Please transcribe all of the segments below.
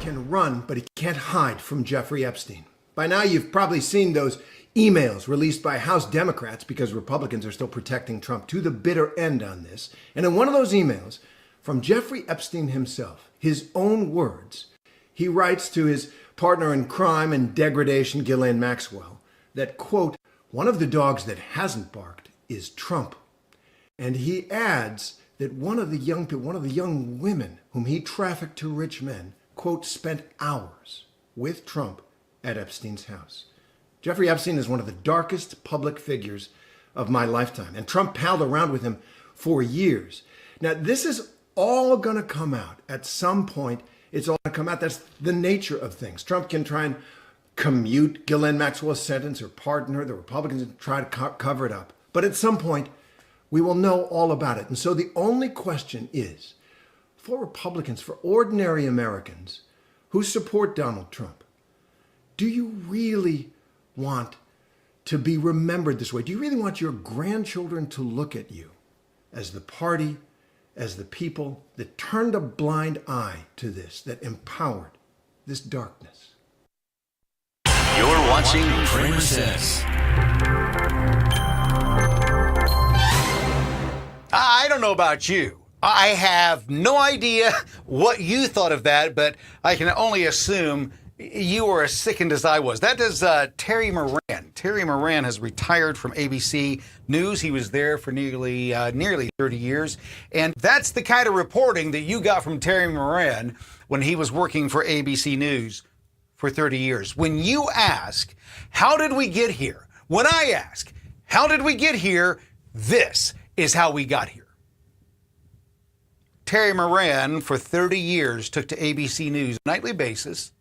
can run, but he can't hide from Jeffrey Epstein. By now, you've probably seen those emails released by House Democrats, because Republicans are still protecting Trump to the bitter end on this. And in one of those emails, from Jeffrey Epstein himself, his own words, he writes to his partner in crime and degradation, Ghislaine Maxwell, that, quote, "One of the dogs that hasn't barked is Trump." And he adds that one of the young women whom he trafficked to rich men, quote, spent hours with Trump at Epstein's house. Jeffrey Epstein is one of the darkest public figures of my lifetime, and Trump palled around with him for years. Now, this is all going to come out at some point. It's all going to come out. That's the nature of things. Trump can try and commute Ghislaine Maxwell's sentence or pardon her. The Republicans can try to cover it up. But at some point, we will know all about it. And so the only question is, for Republicans, for ordinary Americans who support Donald Trump, do you really want to be remembered this way? Do you really want your grandchildren to look at you as the party, as the people that turned a blind eye to this, that empowered this darkness? You're watching CramerSez. I don't know about you. I have no idea what you thought of that, but I can only assume you were as sickened as I was. That is Terry Moran. Terry Moran has retired from ABC News. He was there for nearly 30 years. And that's the kind of reporting that you got from Terry Moran when he was working for ABC News for 30 years. When you ask, how did we get here? When I ask, how did we get here? This is how we got here. Terry Moran, for 30 years, took to ABC News on a nightly basis,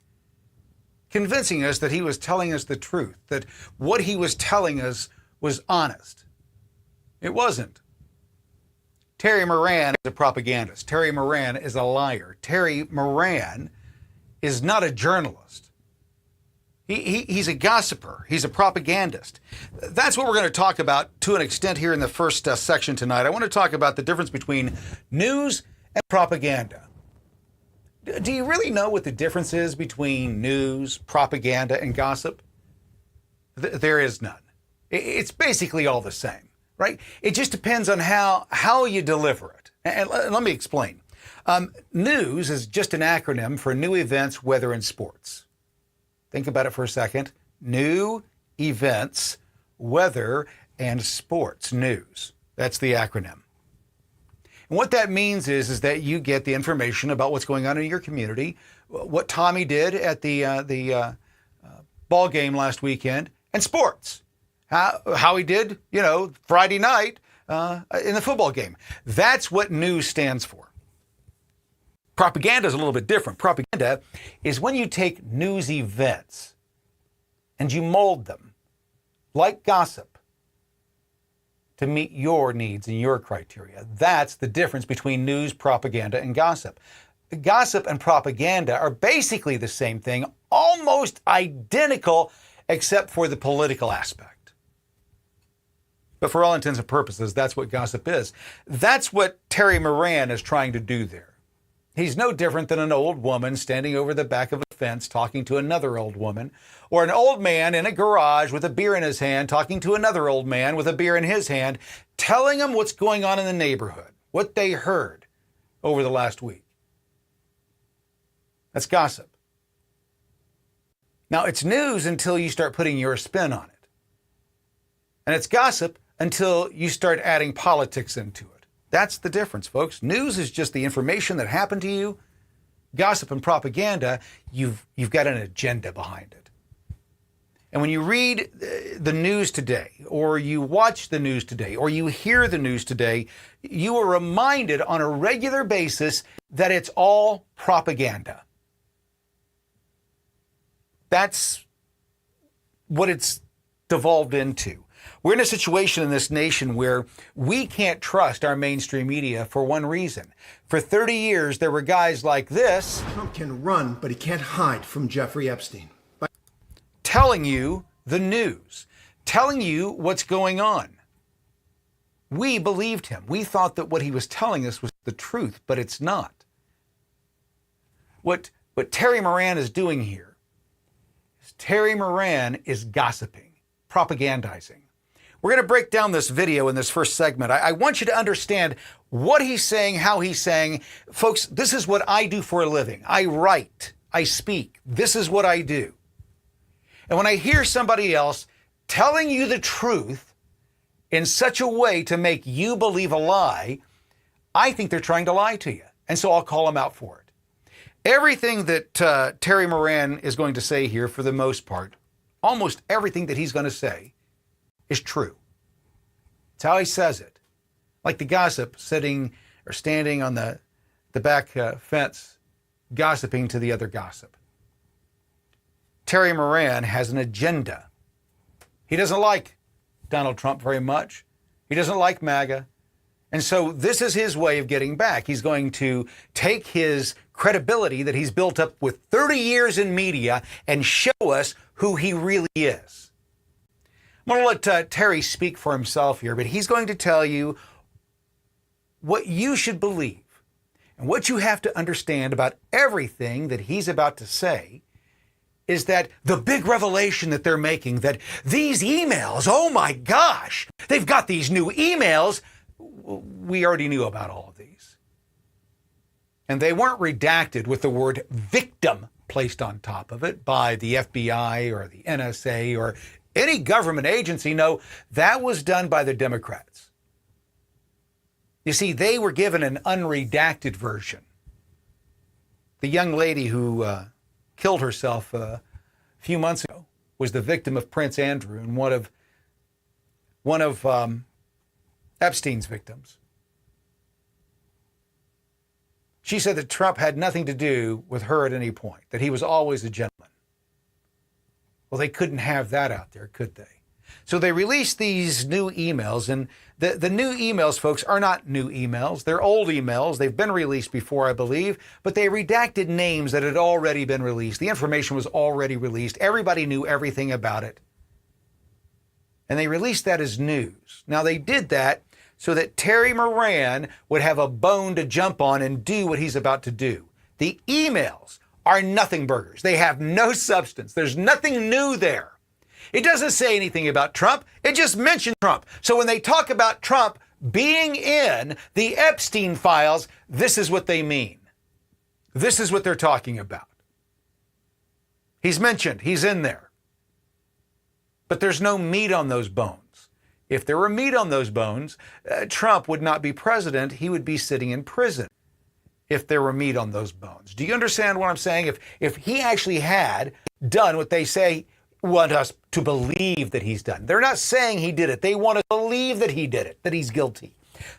convincing us that he was telling us the truth, that what he was telling us was honest. It wasn't. Terry Moran is a propagandist. Terry Moran is a liar. Terry Moran is not a journalist. He's a gossiper. He's a propagandist. That's what we're going to talk about to an extent here in the first section tonight. I want to talk about the difference between news and propaganda. Do you really know what the difference is between news, propaganda, and gossip? There is none. It's basically all the same, right? It just depends on how you deliver it. And let me explain. News is just an acronym for new events, weather, and sports. Think about it for a second. New events, weather, and sports news. That's the acronym. And what that means is that you get the information about what's going on in your community, what Tommy did at the ball game last weekend, and sports. How he did, Friday night in the football game. That's what news stands for. Propaganda is a little bit different. Propaganda is when you take news events and you mold them, like gossip, to meet your needs and your criteria. That's the difference between news, propaganda, and gossip. Gossip and propaganda are basically the same thing, almost identical, except for the political aspect. But for all intents and purposes, that's what gossip is. That's what Terry Moran is trying to do there. He's no different than an old woman standing over the back of a fence talking to another old woman, or an old man in a garage with a beer in his hand talking to another old man with a beer in his hand, telling him what's going on in the neighborhood, what they heard over the last week. That's gossip. Now, it's news until you start putting your spin on it. And it's gossip until you start adding politics into it. That's the difference, folks. News is just the information that happened to you. Gossip and propaganda, you've got an agenda behind it. And when you read the news today, or you watch the news today, or you hear the news today, you are reminded on a regular basis that it's all propaganda. That's what it's devolved into. We're in a situation in this nation where we can't trust our mainstream media for one reason. For 30 years, there were guys like this. Trump can run, but he can't hide from Jeffrey Epstein. Telling you the news, telling you what's going on. We believed him. We thought that what he was telling us was the truth, but it's not. What What Terry Moran is doing here is Terry Moran is gossiping, propagandizing. We're going to break down this video in this first segment. I want you to understand what he's saying, how he's saying. Folks, this is what I do for a living. I write, I speak. This is what I do. And when I hear somebody else telling you the truth in such a way to make you believe a lie, I think they're trying to lie to you. And so I'll call them out for it. Everything that Terry Moran is going to say here, for the most part, almost everything that he's going to say is true. It's how he says it. Like the gossip sitting or standing on the back fence, gossiping to the other gossip. Terry Moran has an agenda. He doesn't like Donald Trump very much. He doesn't like MAGA. And so this is his way of getting back. He's going to take his credibility that he's built up with 30 years in media and show us who he really is. I'm going to let Terry speak for himself here, but he's going to tell you what you should believe and what you have to understand about everything that he's about to say is that the big revelation that they're making, that these emails, oh my gosh, they've got these new emails. We already knew about all of these. And they weren't redacted with the word victim placed on top of it by the FBI or the NSA or any government agency. No, that was done by the Democrats. You see, they were given an unredacted version. The young lady who killed herself a few months ago was the victim of Prince Andrew and one of Epstein's victims. She said that Trump had nothing to do with her at any point, that he was always a gentleman. Well, they couldn't have that out there, could they? So they released these new emails, and the new emails, folks, are not new emails. They're old emails. They've been released before, I believe, but they redacted names that had already been released. The information was already released. Everybody knew everything about it. And they released that as news. Now, they did that so that Terry Moran would have a bone to jump on and do what he's about to do. The emails are nothing burgers. They have no substance. There's nothing new there. It doesn't say anything about Trump. It just mentions Trump. So when they talk about Trump being in the Epstein files, this is what they mean. This is what they're talking about. He's mentioned. He's in there. But there's no meat on those bones. If there were meat on those bones, Trump would not be president. He would be sitting in prison if there were meat on those bones. Do you understand what I'm saying? If he actually had done what they say want us to believe that he's done. They're not saying he did it. They want to believe that he did it, that he's guilty.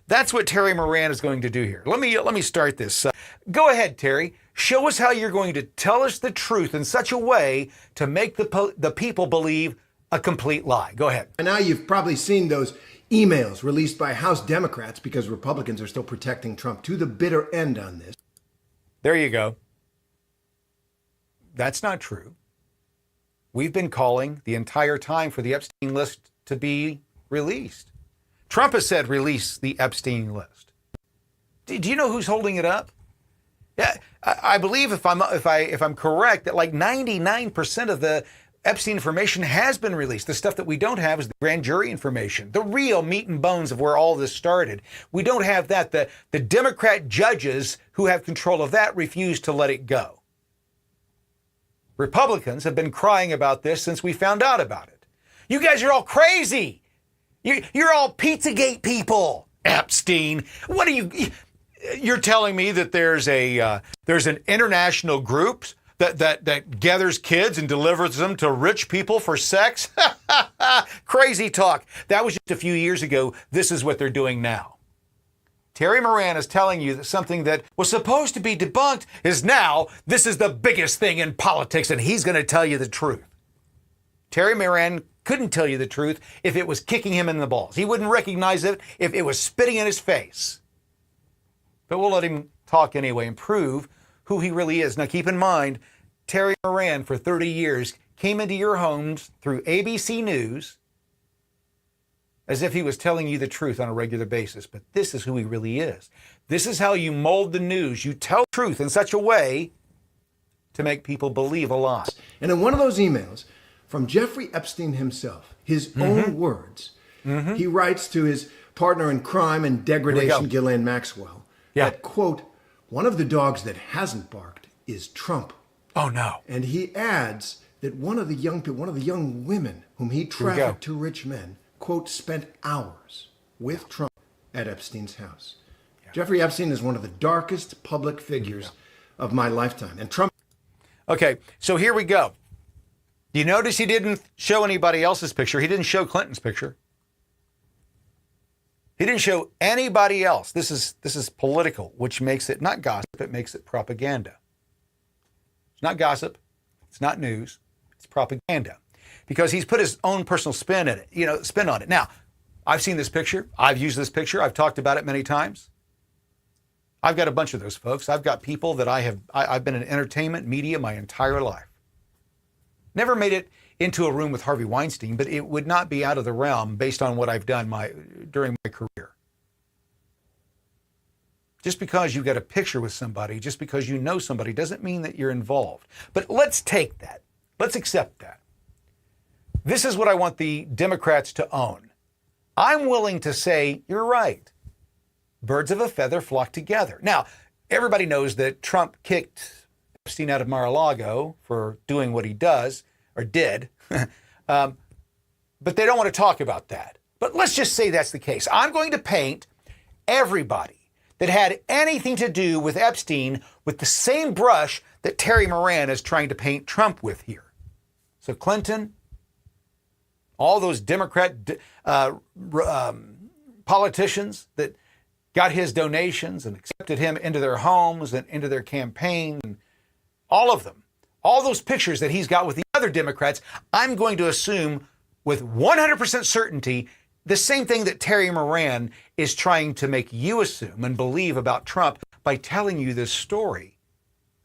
That's what Terry Moran is going to do here. Let me start this. Go ahead, Terry. Show us how you're going to tell us the truth in such a way to make the people believe a complete lie. Go ahead. And now you've probably seen those emails released by House Democrats because Republicans are still protecting Trump to the bitter end on this. There you go. That's not true. We've been calling the entire time for the Epstein list to be released. Trump has said release the Epstein list. Do you know who's holding it up? Yeah, I believe if I'm correct that like 99% of the Epstein information has been released. The stuff that we don't have is the grand jury information, the real meat and bones of where all this started. We don't have that. The Democrat judges who have control of that refuse to let it go. Republicans have been crying about this since we found out about it. You guys are all crazy. You're all Pizzagate people. Epstein. What are you? You're telling me that there's an international group that gathers kids and delivers them to rich people for sex? Crazy talk. That was just a few years ago. This is what they're doing now. Terry Moran is telling you that something that was supposed to be debunked is now, this is the biggest thing in politics, and he's going to tell you the truth. Terry Moran couldn't tell you the truth if it was kicking him in the balls. He wouldn't recognize it if it was spitting in his face. But we'll let him talk anyway and prove who he really is. Now keep in mind, Terry Moran for 30 years came into your homes through ABC News as if he was telling you the truth on a regular basis. But this is who he really is. This is how you mold the news. You tell truth in such a way to make people believe a lie. And in one of those emails from Jeffrey Epstein himself, his own words, he writes to his partner in crime and degradation, Ghislaine Maxwell, that, quote, one of the dogs that hasn't barked is Trump. Oh, no. And he adds that one of the young women whom he trafficked to rich men, quote, spent hours with Trump at Epstein's house. Yeah. Jeffrey Epstein is one of the darkest public figures of my lifetime. And Trump... Okay, so here we go. You notice he didn't show anybody else's picture. He didn't show Clinton's picture. He didn't show anybody else. This is political, which makes it not gossip, it makes it propaganda. It's not gossip, it's not news, it's propaganda. Because he's put his own personal spin in it, spin on it. Now, I've seen this picture, I've used this picture, I've talked about it many times. I've got a bunch of those folks. I've got people that I've been in entertainment, media my entire life. Never made it into a room with Harvey Weinstein, but it would not be out of the realm based on what I've done during my career. Just because you got a picture with somebody, just because you know somebody, doesn't mean that you're involved. But let's take that. Let's accept that. This is what I want the Democrats to own. I'm willing to say, you're right. Birds of a feather flock together. Now, everybody knows that Trump kicked Epstein out of Mar-a-Lago for doing what he does, or did, but they don't want to talk about that. But let's just say that's the case. I'm going to paint everybody that had anything to do with Epstein with the same brush that Terry Moran is trying to paint Trump with here. So Clinton, all those Democrat politicians that got his donations and accepted him into their homes and into their campaign, and all of them, all those pictures that he's got with the other Democrats, I'm going to assume with 100% certainty the same thing that Terry Moran is trying to make you assume and believe about Trump by telling you this story.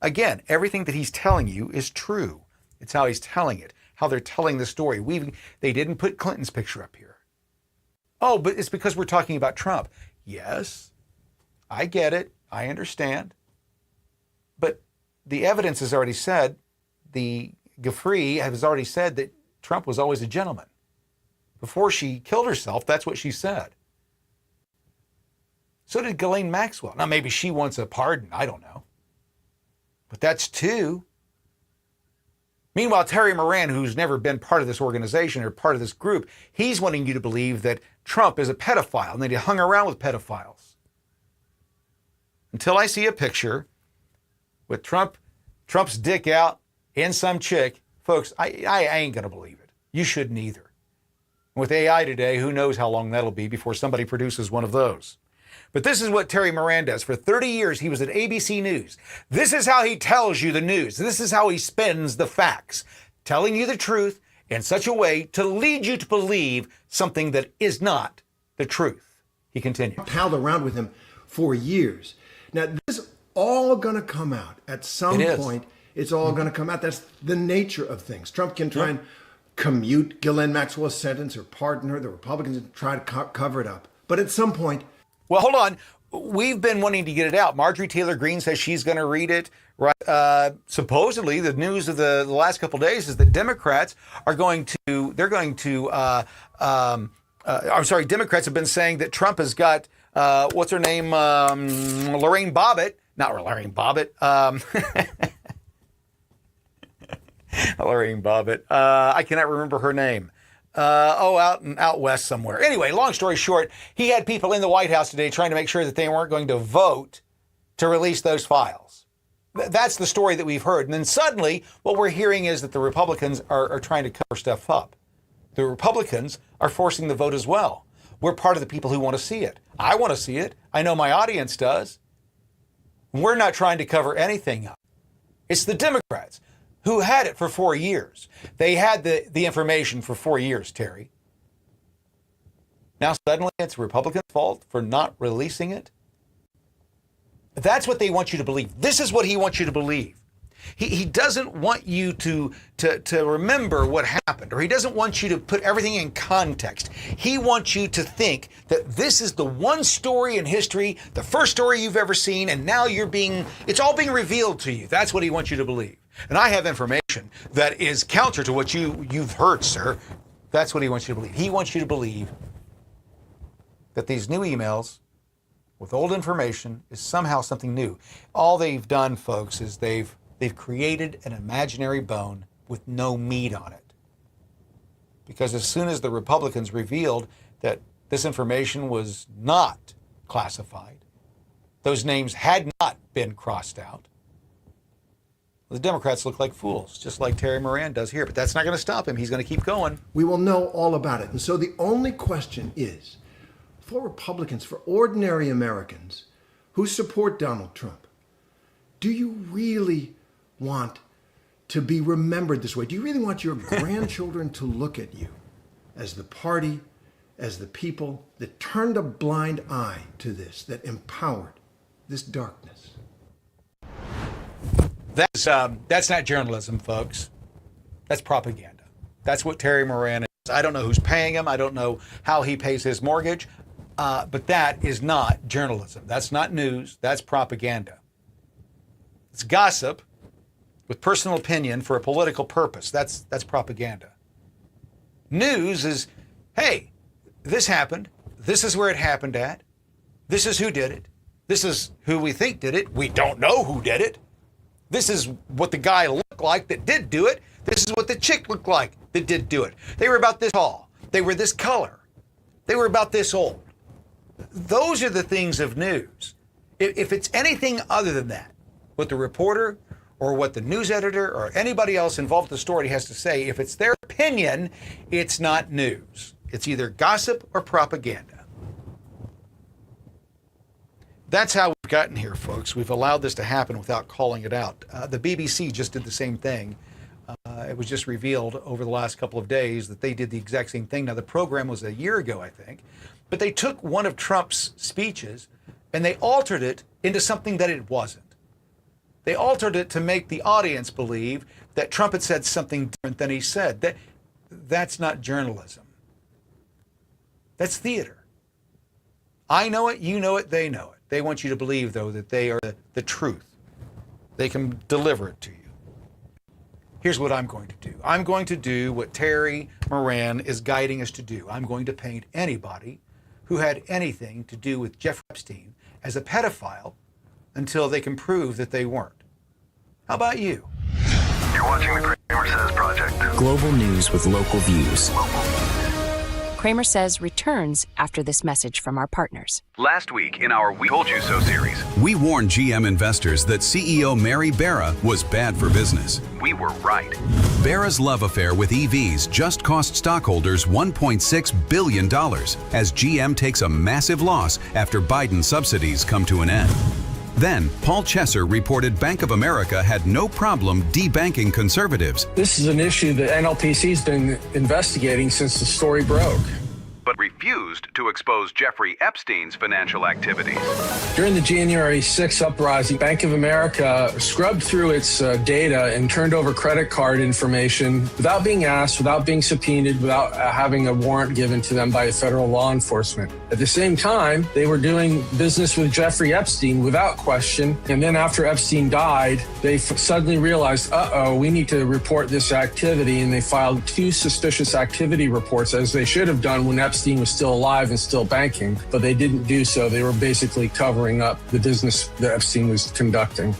Again, everything that he's telling you is true. It's how he's telling it, how they're telling the story. They didn't put Clinton's picture up here. Oh, but it's because we're talking about Trump. Yes, I get it. I understand. But the evidence has already said, the Giuffre has already said that Trump was always a gentleman. Before she killed herself, that's what she said. So did Ghislaine Maxwell. Now, maybe she wants a pardon. I don't know. But that's two. Meanwhile, Terry Moran, who's never been part of this organization or part of this group, he's wanting you to believe that Trump is a pedophile and that he hung around with pedophiles. Until I see a picture with Trump's dick out in some chick, folks, I ain't going to believe it. You shouldn't either. With AI today, who knows how long that'll be before somebody produces one of those. But this is what Terry Moran does. For 30 years, he was at ABC News. This is how he tells you the news. This is how he spins the facts, telling you the truth in such a way to lead you to believe something that is not the truth. He continues. Palled around with him for years. Now, this is all going to come out at some point. It's all going to come out. That's the nature of things. Trump can try and commute Ghislaine Maxwell's sentence or pardon her. The Republicans try to cover it up. But at some point... Well, hold on. We've been wanting to get it out. Marjorie Taylor Greene says she's going to read it. Right? Supposedly, the news of the last couple of days is that Democrats are going to... Democrats have been saying that Trump has got... what's her name? Lorraine Bobbitt. Not Lorraine Bobbitt. Lorraine Bobbitt. I cannot remember her name. Out west somewhere. Anyway, long story short, he had people in the White House today trying to make sure that they weren't going to vote to release those files. That's the story that we've heard. And then suddenly, what we're hearing is that the Republicans are trying to cover stuff up. The Republicans are forcing the vote as well. We're part of the people who want to see it. I want to see it. I know my audience does. We're not trying to cover anything up. It's the Democrats who had it for 4 years. They had the information for 4 years, Terry. Now suddenly it's Republicans' fault for not releasing it? That's what they want you to believe. This is what he wants you to believe. He doesn't want you to remember what happened, or he doesn't want you to put everything in context. He wants you to think that this is the one story in history, the first story you've ever seen, and now it's all being revealed to you. That's what he wants you to believe. And I have information that is counter to what you've heard, sir. That's what he wants you to believe. He wants you to believe that these new emails with old information is somehow something new. All they've done, folks, is they've created an imaginary bone with no meat on it. Because as soon as the Republicans revealed that this information was not classified, those names had not been crossed out, the Democrats look like fools, just like Terry Moran does here. But that's not going to stop him. He's going to keep going. We will know all about it. And so the only question is, for Republicans, for ordinary Americans who support Donald Trump, do you really want to be remembered this way? Do you really want your grandchildren to look at you as the party, as the people that turned a blind eye to this, that empowered this darkness? That's not journalism, folks. That's propaganda. That's what Terry Moran is. I don't know who's paying him. I don't know how he pays his mortgage. But that is not journalism. That's not news. That's propaganda. It's gossip with personal opinion for a political purpose. That's propaganda. News is, hey, this happened. This is where it happened at. This is who did it. This is who we think did it. We don't know who did it. This is what the guy looked like that did do it. This is what the chick looked like that did do it. They were about this tall. They were this color. They were about this old. Those are the things of news. If it's anything other than that, what the reporter or what the news editor or anybody else involved in the story has to say, if it's their opinion, it's not news. It's either gossip or propaganda. That's how we've gotten here, folks. We've allowed this to happen without calling it out. The BBC just did the same thing. It was just revealed over the last couple of days that they did the exact same thing. Now, the program was a year ago, I think. But they took one of Trump's speeches and they altered it into something that it wasn't. They altered it to make the audience believe that Trump had said something different than he said. That's not journalism. That's theater. I know it, you know it, they know it. They want you to believe, though, that they are the truth. They can deliver it to you. Here's what I'm going to do. I'm going to do what Terry Moran is guiding us to do. I'm going to paint anybody who had anything to do with Jeffrey Epstein as a pedophile until they can prove that they weren't. How about you? You're watching the CramerSez Project. Global news with local views. CramerSez returns after this message from our partners. Last week in our We Told You So series, we warned GM investors that CEO Mary Barra was bad for business. we were right. Barra's love affair with EVs just cost stockholders $1.6 billion as GM takes a massive loss after Biden subsidies come to an end. Then, Paul Chesser reported Bank of America had no problem debanking conservatives. This is an issue that NLPC's been investigating since the story broke. But refused to expose Jeffrey Epstein's financial activities. During the January 6th uprising, Bank of America scrubbed through its data and turned over credit card information without being asked, without being subpoenaed, without having a warrant given to them by federal law enforcement. At the same time, they were doing business with Jeffrey Epstein without question. And then after Epstein died, they suddenly realized, we need to report this activity. And they filed 2 suspicious activity reports, as they should have done when Epstein was still alive and still banking, but they didn't do so. They were basically covering up the business that Epstein was conducting.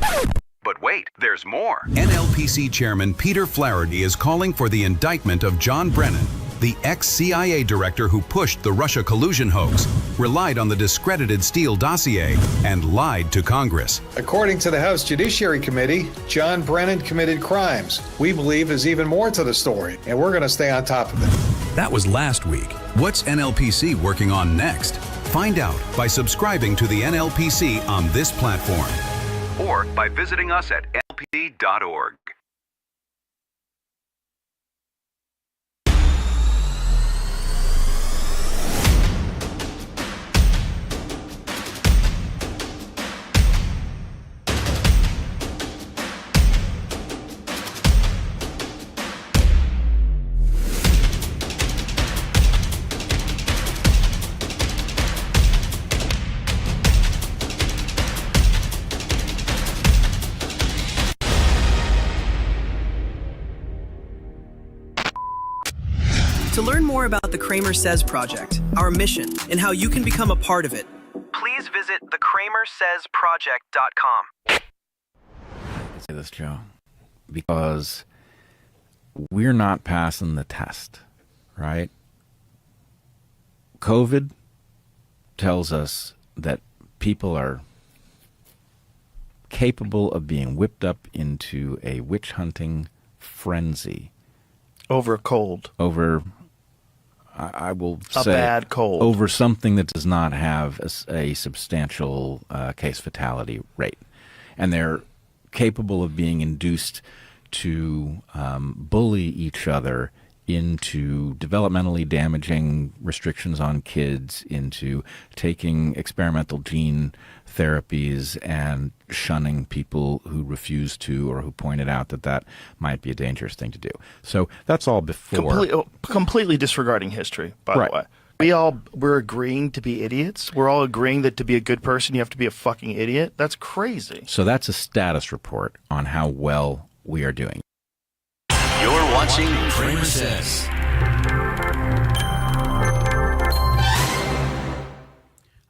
But wait, there's more. NLPC Chairman Peter Flaherty is calling for the indictment of John Brennan, the ex-CIA director who pushed the Russia collusion hoax, relied on the discredited Steele dossier, and lied to Congress. According to the House Judiciary Committee, John Brennan committed crimes. We believe there's even more to the story, and we're going to stay on top of it. That was last week. What's NLPC working on next? Find out by subscribing to the NLPC on this platform. Or by visiting us at nlpc.org. To learn more about the CramerSez project, our mission, and how you can become a part of it, please visit thecramersezproject.com. Say this, Joe, because we're not passing the test, right? COVID tells us that people are capable of being whipped up into a witch hunting frenzy over a cold. Over, I will say, a bad cold. Over something that does not have a substantial case fatality rate. And they're capable of being induced to bully each other into developmentally damaging restrictions on kids, into taking experimental gene therapies and shunning people who refuse to or who pointed out that that might be a dangerous thing to do. So that's all before. Completely disregarding history, by the way. We're agreeing to be idiots. We're all agreeing that to be a good person, you have to be a fucking idiot. That's crazy. So that's a status report on how well we are doing. You're watching CramerSez.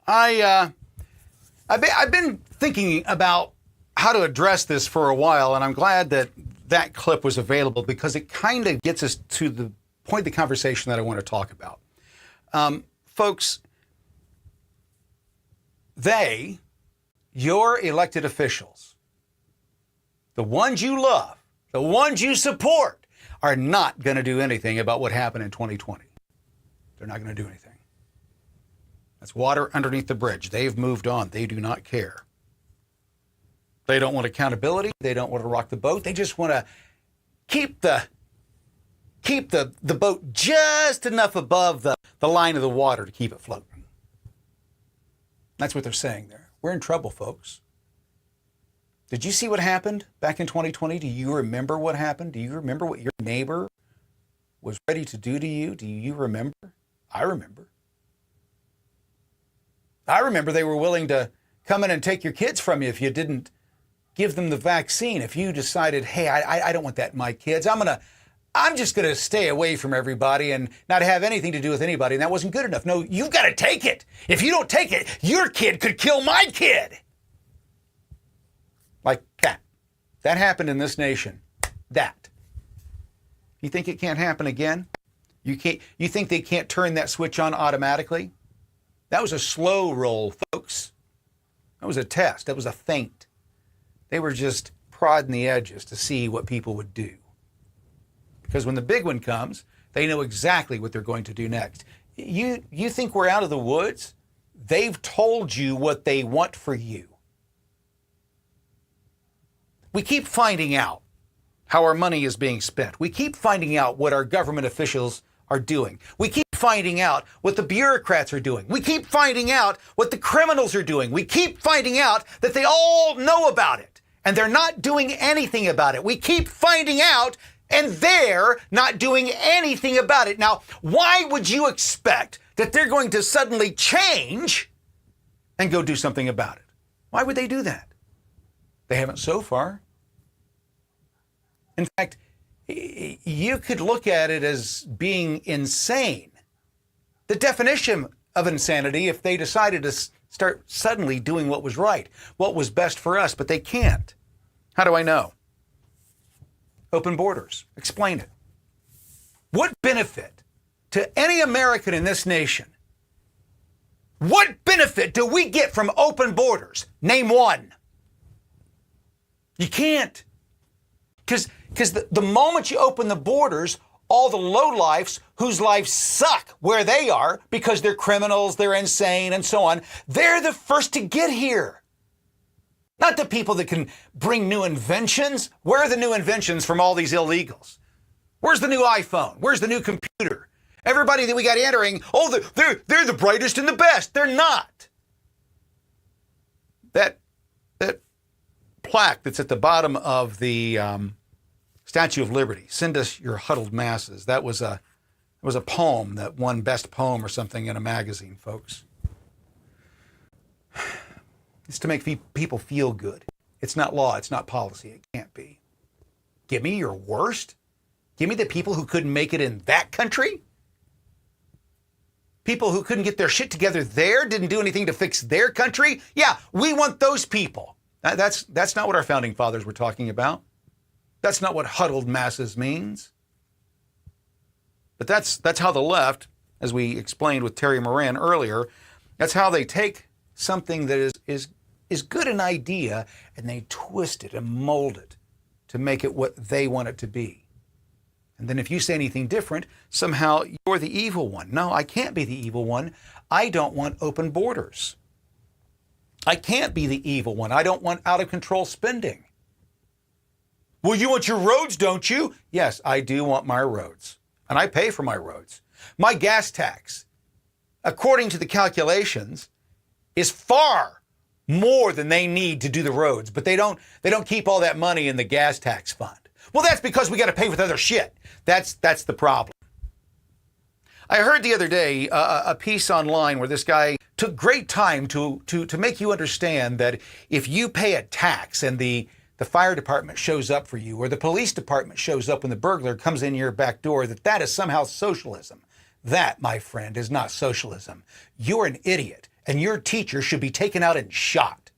I've been thinking about how to address this for a while, and I'm glad that that clip was available because it kind of gets us to the point of the conversation that I want to talk about. Folks, your elected officials, the ones you love, the ones you support, are not going to do anything about what happened in 2020. They're not going to do anything. That's water underneath the bridge. They've moved on. They do not care. They don't want accountability. They don't want to rock the boat. They just want to keep the boat just enough above the line of the water to keep it floating. That's what they're saying there. We're in trouble, folks. Did you see what happened back in 2020? Do you remember what happened? Do you remember what your neighbor was ready to do to you? Do you remember? I remember. I remember they were willing to come in and take your kids from you if you didn't give them the vaccine. If you decided, hey, I don't want that in my kids. I'm just going to stay away from everybody and not have anything to do with anybody. And that wasn't good enough. No, you've got to take it. If you don't take it, your kid could kill my kid. Like that. That happened in this nation. That. You think it can't happen again? You think they can't turn that switch on automatically? That was a slow roll, folks. That was a test. That was a feint. They were just prodding the edges to see what people would do. Because when the big one comes, they know exactly what they're going to do next. You think we're out of the woods? They've told you what they want for you. We keep finding out how our money is being spent. We keep finding out what our government officials are doing. We keep finding out what the bureaucrats are doing. We keep finding out what the criminals are doing. We keep finding out that they all know about it, and they're not doing anything about it. We keep finding out, and they're not doing anything about it. Now, why would you expect that they're going to suddenly change and go do something about it? Why would they do that? They haven't so far. In fact, you could look at it as being insane. The definition of insanity if they decided to start suddenly doing what was right, what was best for us, but they can't. How do I know? Open borders. Explain it. What benefit to any American in this nation? What benefit do we get from open borders? Name one. You can't. Because the moment you open the borders, all the lowlifes whose lives suck where they are because they're criminals, they're insane, and so on, they're the first to get here. Not the people that can bring new inventions. Where are the new inventions from all these illegals? Where's the new iPhone? Where's the new computer? Everybody that we got entering, they're the brightest and the best. They're not. That plaque that's at the bottom of the Statue of Liberty, "Send us your huddled masses." That was a poem that won best poem or something in a magazine, folks. It's to make people feel good. It's not law. It's not policy. It can't be. Give me your worst. Give me the people who couldn't make it in that country. People who couldn't get their shit together there, didn't do anything to fix their country. Yeah, we want those people. That's not what our founding fathers were talking about. That's not what huddled masses means. But that's how the left, as we explained with Terry Moran earlier, that's how they take something that is good an idea and they twist it and mold it to make it what they want it to be. And then if you say anything different, somehow you're the evil one. No, I can't be the evil one. I don't want open borders. I can't be the evil one. I don't want out of control spending. Well, you want your roads, don't you? Yes, I do want my roads. And I pay for my roads. My gas tax, according to the calculations, is far more than they need to do the roads. But they don't keep all that money in the gas tax fund. Well, that's because we got to pay with other shit. That's the problem. I heard the other day a piece online where this guy took great time to make you understand that if you pay a tax and the fire department shows up for you or the police department shows up when the burglar comes in your back door, that is somehow socialism. That, my friend, is not socialism. You're an idiot, and your teacher should be taken out and shot.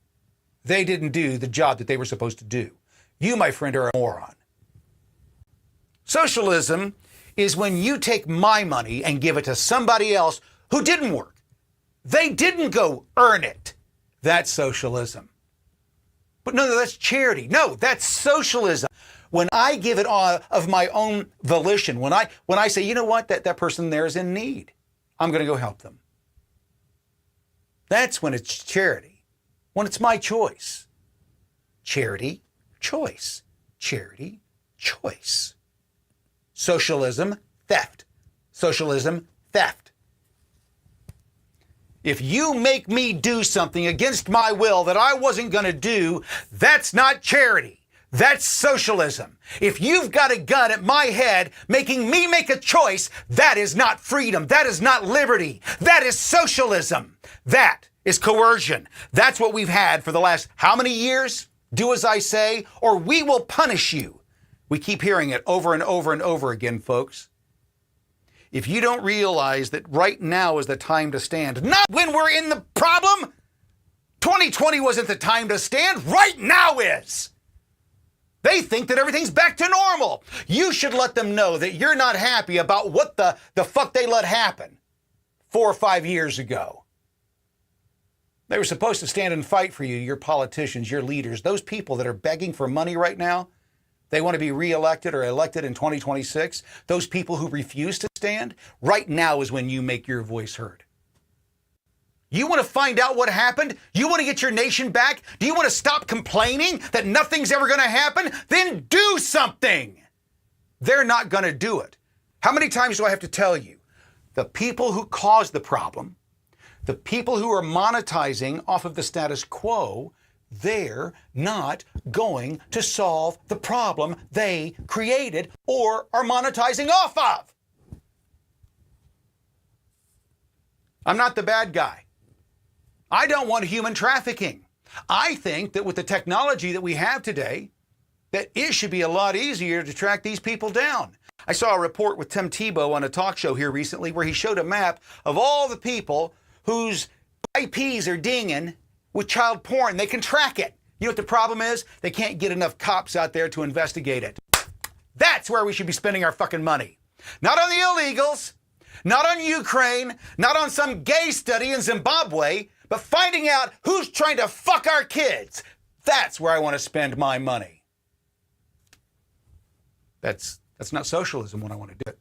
They didn't do the job that they were supposed to do. You, my friend, are a moron. Socialism is when you take my money and give it to somebody else who didn't work. They didn't go earn it. That's socialism. But no, that's charity. No, that's socialism. When I give it of my own volition, when I say, you know what, that person there is in need, I'm going to go help them. That's when it's charity. When it's my choice. Charity, choice. Charity, choice. Socialism, theft. Socialism, theft. If you make me do something against my will that I wasn't going to do, that's not charity. That's socialism. If you've got a gun at my head making me make a choice, that is not freedom. That is not liberty. That is socialism. That is coercion. That's what we've had for the last how many years? Do as I say, or we will punish you. We keep hearing it over and over and over again, folks. If you don't realize that right now is the time to stand, not when we're in the problem. 2020 wasn't the time to stand. Right now is. They think that everything's back to normal. You should let them know that you're not happy about what the fuck they let happen 4 or 5 years ago. They were supposed to stand and fight for you, your politicians, your leaders, those people that are begging for money right now. They want to be reelected or elected in 2026. Those people who refuse to stand, right now is when you make your voice heard. You want to find out what happened? You want to get your nation back? Do you want to stop complaining that nothing's ever going to happen? Then do something. They're not going to do it. How many times do I have to tell you? The people who caused the problem, the people who are monetizing off of the status quo, they're not going to solve the problem they created or are monetizing off of. I'm not the bad guy. I don't want human trafficking. I think that with the technology that we have today, that it should be a lot easier to track these people down. I saw a report with Tim Tebow on a talk show here recently where he showed a map of all the people whose IPs are dinging with child porn. They can track it. You know what the problem is? They can't get enough cops out there to investigate it. That's where we should be spending our fucking money. Not on the illegals, not on Ukraine, not on some gay study in Zimbabwe, but finding out who's trying to fuck our kids. That's where I want to spend my money. That's not socialism when I want to do it.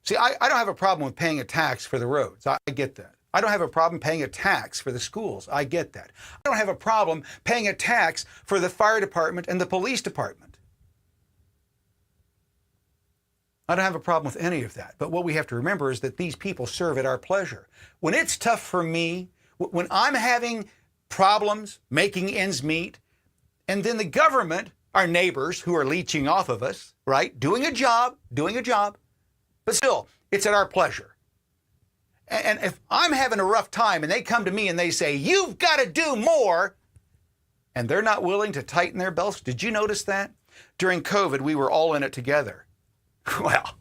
See, I don't have a problem with paying a tax for the roads. I get that. I don't have a problem paying a tax for the schools. I get that. I don't have a problem paying a tax for the fire department and the police department. I don't have a problem with any of that. But what we have to remember is that these people serve at our pleasure. When it's tough for me, when I'm having problems making ends meet, and then the government, our neighbors who are leeching off of us, right, doing a job, but still, it's at our pleasure. And if I'm having a rough time and they come to me and they say, you've got to do more, and they're not willing to tighten their belts. Did you notice that? During COVID, we were all in it together. Well,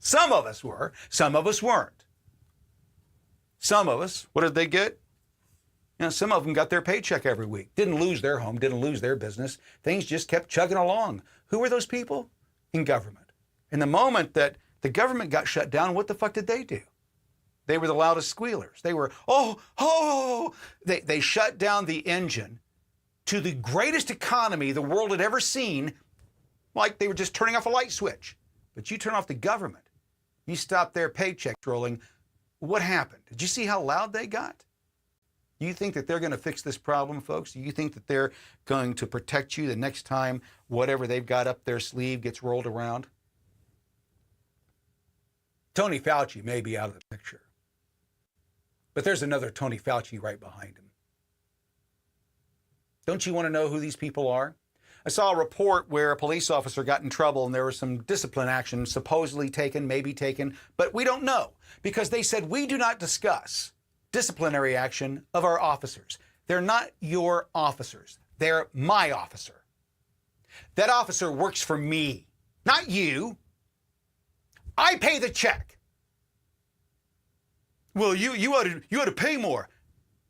Some of us were. Some of us weren't. Some of us, what did they get? You know, some of them got their paycheck every week. Didn't lose their home, didn't lose their business. Things just kept chugging along. Who were those people? In government. In the moment that the government got shut down, what the fuck did they do? They were the loudest squealers. They were, They shut down the engine to the greatest economy the world had ever seen, like they were just turning off a light switch. But you turn off the government, you stop their paychecks rolling. What happened? Did you see how loud they got? You think that they're going to fix this problem, folks? Do you think that they're going to protect you the next time whatever they've got up their sleeve gets rolled around? Tony Fauci may be out of the picture, but there's another Tony Fauci right behind him. Don't you want to know who these people are? I saw a report where a police officer got in trouble and there was some discipline action supposedly taken, maybe taken, but we don't know because they said we do not discuss disciplinary action of our officers. They're not your officers. They're my officer. That officer works for me, not you. I pay the check. Well, you ought to pay more.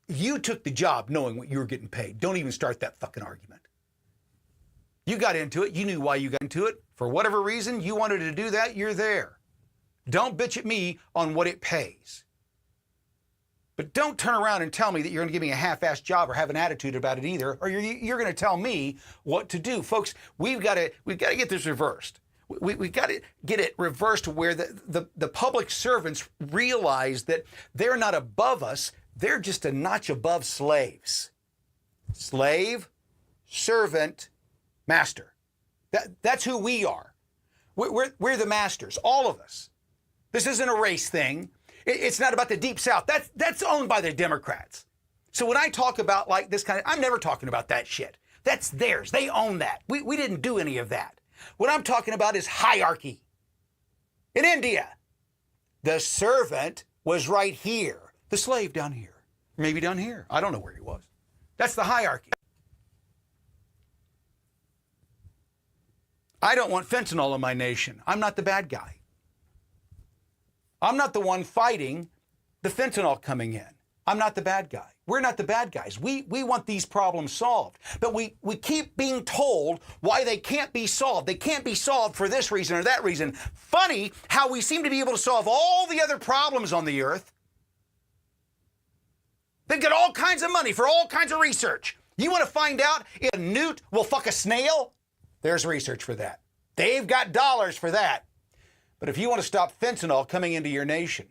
You took the job knowing what you were getting paid. Don't even start that fucking argument. You got into it. You knew why you got into it. For whatever reason, you wanted to do that. You're there. Don't bitch at me on what it pays. But don't turn around and tell me that you're going to give me a half-assed job or have an attitude about it either, or you're going to tell me what to do. Folks, we've got to get this reversed. We've got to get it reversed to where the public servants realize that they're not above us. They're just a notch above slaves. Slave, servant, master. That's who we are. We're the masters, all of us. This isn't a race thing. It's not about the Deep South. That's owned by the Democrats. So when I talk about like this kind of, I'm never talking about that shit. That's theirs. They own that. We didn't do any of that. What I'm talking about is hierarchy. In India, the servant was right here. The slave down here. Maybe down here. I don't know where he was. That's the hierarchy. I don't want fentanyl in my nation. I'm not the bad guy. I'm not the one fighting the fentanyl coming in. I'm not the bad guy. We're not the bad guys. We want these problems solved. But we keep being told why they can't be solved. They can't be solved for this reason or that reason. Funny how we seem to be able to solve all the other problems on the earth. They've got all kinds of money for all kinds of research. You want to find out if a newt will fuck a snail? There's research for that. They've got dollars for that. But if you want to stop fentanyl coming into your nation,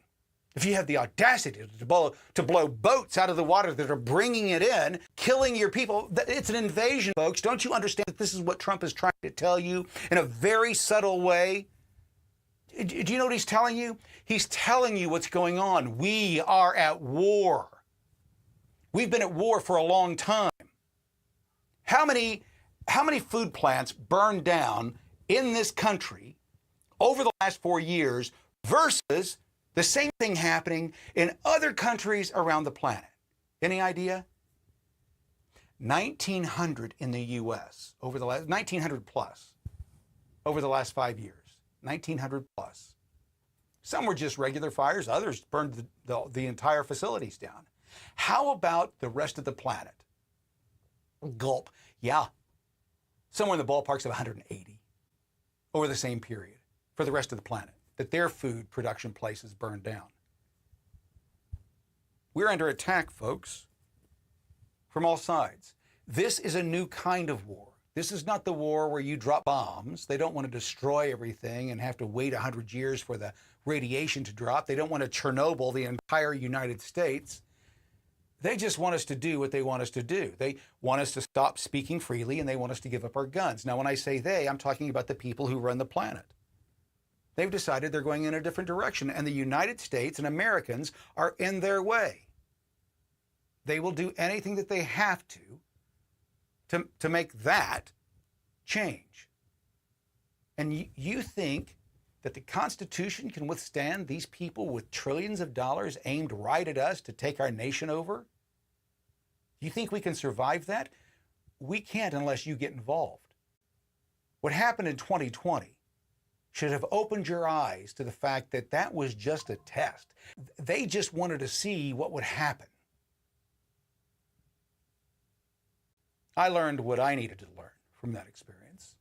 if you have the audacity to blow boats out of the water that are bringing it in, killing your people, it's an invasion, folks. Don't you understand that this is what Trump is trying to tell you in a very subtle way? Do you know what he's telling you? He's telling you what's going on. We are at war. We've been at war for a long time. How many food plants burned down in this country over the last 4 years versus the same thing happening in other countries around the planet? Any idea? 1,900 in the U.S. over the last 1,900 plus over the last 5 years. 1,900 plus. Some were just regular fires. Others burned the entire facilities down. How about the rest of the planet? Gulp. Yeah. Somewhere in the ballparks of 180 over the same period for the rest of the planet, that their food production places burned down. We're under attack, folks, from all sides. This is a new kind of war. This is not the war where you drop bombs. They don't want to destroy everything and have to wait 100 years for the radiation to drop. They don't want to Chernobyl the entire United States. They just want us to do what they want us to do. They want us to stop speaking freely, and they want us to give up our guns. Now, when I say they, I'm talking about the people who run the planet. They've decided they're going in a different direction, and the United States and Americans are in their way. They will do anything that they have to make that change. And you think that the Constitution can withstand these people with trillions of dollars aimed right at us to take our nation over? You think we can survive that? We can't unless you get involved. What happened in 2020 should have opened your eyes to the fact that that was just a test. They just wanted to see what would happen. I learned what I needed to learn from that experience.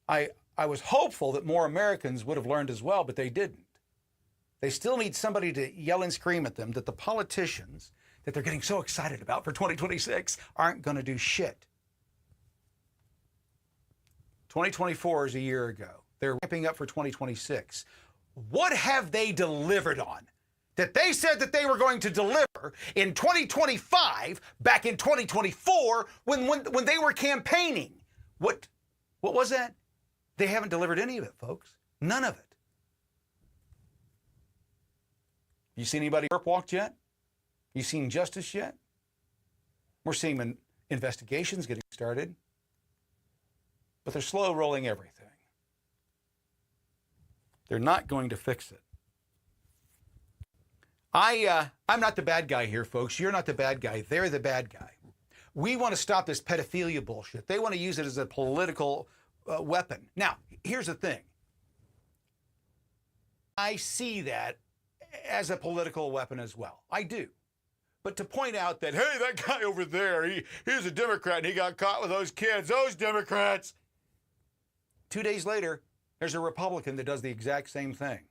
I was hopeful that more Americans would have learned as well, but they didn't. They still need somebody to yell and scream at them that the politicians that they're getting so excited about for 2026 aren't going to do shit. 2024 is a year ago. They're ramping up for 2026. What have they delivered on that they said that they were going to deliver in 2025, back in 2024, when they were campaigning? What was that? They haven't delivered any of it, folks. None of it. You seen anybody walked yet? You seen justice yet? We're seeing investigations getting started. But they're slow rolling everything. They're not going to fix it. I'm not the bad guy here, folks. You're not the bad guy. They're the bad guy. We want to stop this pedophilia bullshit. They want to use it as a political weapon. Now, here's the thing. I see that as a political weapon as well. I do. But to point out that, hey, that guy over there, he's a Democrat and he got caught with those kids, those Democrats. 2 days later, there's a Republican that does the exact same thing.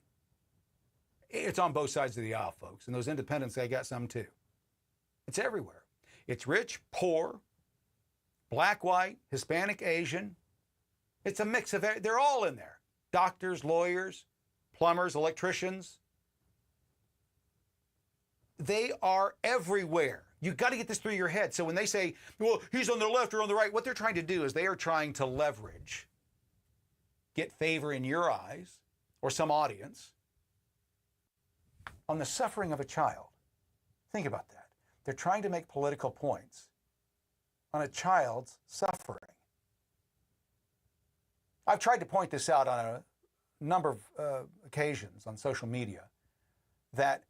It's on both sides of the aisle, folks. And those independents, they got some too. It's everywhere. It's rich, poor, black, white, Hispanic, Asian. It's a mix of, they're all in there. Doctors, lawyers, plumbers, electricians. They are everywhere. You've got to get this through your head. So when they say, well, he's on the left or on the right, what they're trying to do is they are trying to leverage, get favor in your eyes or some audience on the suffering of a child. Think about that. They're trying to make political points on a child's suffering. I've tried to point this out on a number of occasions on social media that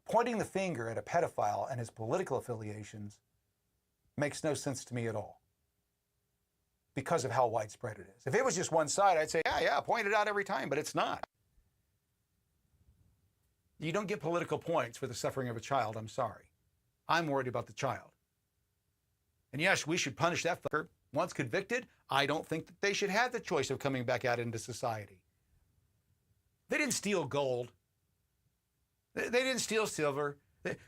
pointing the finger at a pedophile and his political affiliations makes no sense to me at all because of how widespread it is. If it was just one side, I'd say, yeah, point it out every time, but it's not. You don't get political points for the suffering of a child, I'm sorry. I'm worried about the child. And yes, we should punish that fucker. Once convicted, I don't think that they should have the choice of coming back out into society. They didn't steal gold. They didn't steal silver.